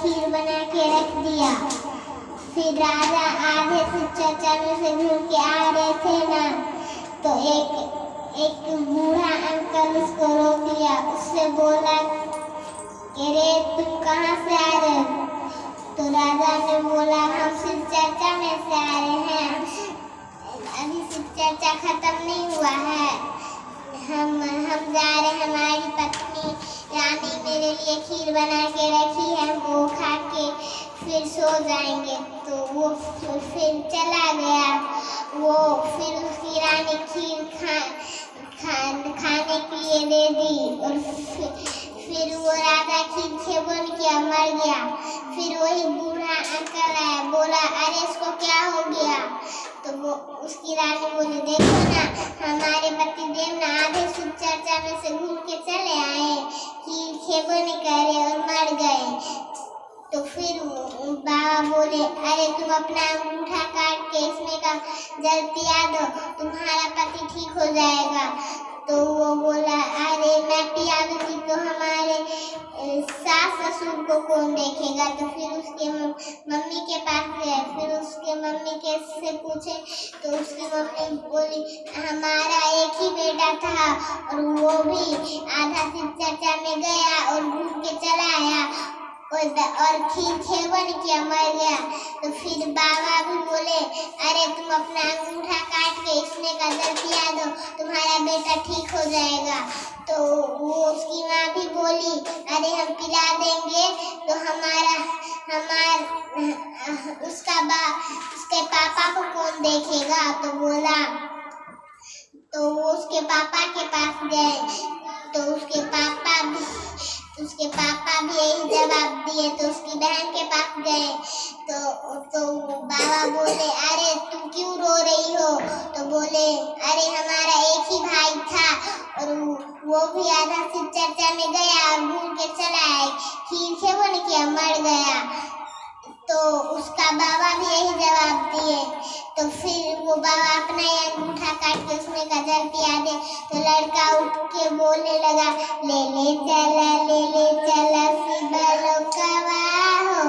खीर बना के रख दिया। फिर राजा आधे से चर्चा में से घूम के आ रहे थे ना, तो एक बूढ़ा अंकल उसको रोक लिया। उससे बोला कि रे तुम कहाँ से आ रहे हो? तो राजा ने बोला हम शिव चर्चा में से आ रहे हैं, अभी शिव चर्चा खत्म नहीं हुआ है, हम जा रहे हैं, हमारी पत्नी रानी मेरे लिए खीर बना के रखी है, वो खा के फिर सो जाएंगे। तो वो फिर चला गया। वो फिर उसकी रानी खीर खाने के लिए दे दी और फिर वो राजा खीर सेवन किया, मर गया। फिर वही बूढ़ा अंकल आया, बोला अरे इसको क्या हो गया? तो वो उसकी रानी बोली देखो ना, हमारे पतिदेव ना आधे शिव चर्चा में से घूम के चले आए, खीर सेवन करे और मर गए। तो फिर बाबा बोले अरे तुम अपना अंगूठा काट के इसमें का जल पिया दो, तुम्हारा पति ठीक हो जाएगा। तो वो बोला अरे मैं पिया दूंगी तो हमारे सास ससुर को कौन देखेगा? तो फिर उसके मम्मी के पास गए। फिर उसके मम्मी के से पूछे तो उसकी मम्मी बोली हमारा एक ही बेटा था और वो भी आधा शिव चर्चा में गया और घूम के चला आया और खीर सेवन किया, मर गया। तो फिर बाबा भी बोले अरे तुम अपना अंगूठा काट के इसमें का जल पिया दो, तुम्हारा बेटा ठीक हो जाएगा। तो वो उसकी माँ भी बोली अरे हम पिला देंगे तो उसके पापा को कौन देखेगा? तो बोला, तो वो उसके पापा के पास गए। तो उसके पापा भी यही जवाब दिए। तो उसकी बहन के पास गए। तो बाबा बोले अरे तुम क्यों रो रही हो? तो बोले अरे हमारा एक ही भाई था और वो भी आधा शिव चर्चा में गया और घूम के चला आए, खीर सेवन किया, मर गया। तो उसका बाबा भी यही जवाब दिए। तो फिर वो बाबा अपना अंगूठा काट के उसमें का जल पिया दे। तो लड़का उठ के बोलने लगा ले ले चला शिव लोकवा हो,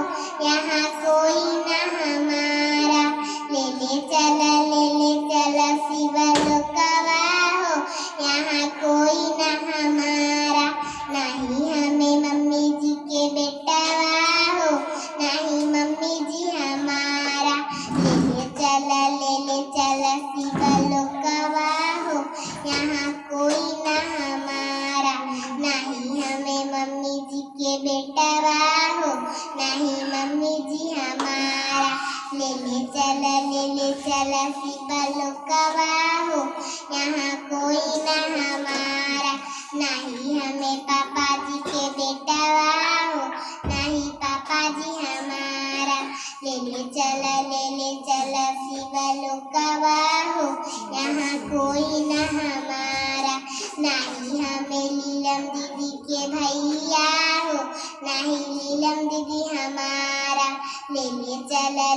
यहाँ कोई ना हमारा। ले ले चला शिव लोकवा हो, यहाँ कोई ना हमारा। नहीं हमें मम्मी जी के बेटावा हो, नहीं मम्मी जी हमारा। ले चला शिव लोकवा हो, यहाँ कोई ना हमारा। नहीं हमें मम्मी जी के बेटावा हो, नहीं मम्मी जी हमारा। ले चला शिव लोकवा हो, यहाँ कोई ना हमारा। नहीं हमें पापा जी के बेटावा हो, नहीं पापा जी हमारा। ले चला शिव लोकवा हो, यहाँ कोई ना हमारा। नहीं हमें नीलम दीदी के भैया हो, नहीं नीलम दीदी हमारा। ले चला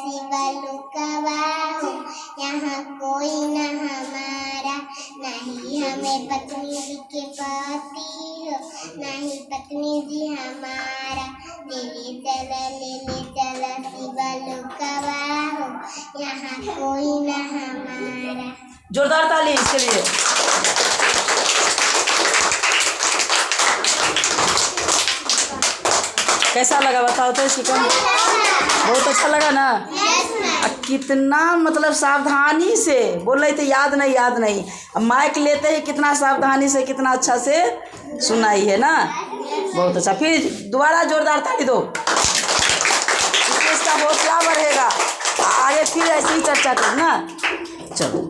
शिव लोकवा हो, यहाँ कोई ना हमारा। नहीं हमें पत्नी जी के पति हो, नहीं पत्नी जी हमारा। ले चला शिव लोकवा हो, यहाँ कोई ना हमारा। जोरदार ताली इसके लिए। कैसा लगा बताओ तो शिकन? बहुत अच्छा लगा ना? कितना मतलब सावधानी से बोल रही थी, याद नहीं। अब माइक लेते ही कितना सावधानी से कितना अच्छा से सुनाई है ना, बहुत अच्छा। फिर दोबारा जोरदार ताली दो, इसका हौसला बढ़ेगा, आगे फिर ऐसी ही चर्चा करना। चलो।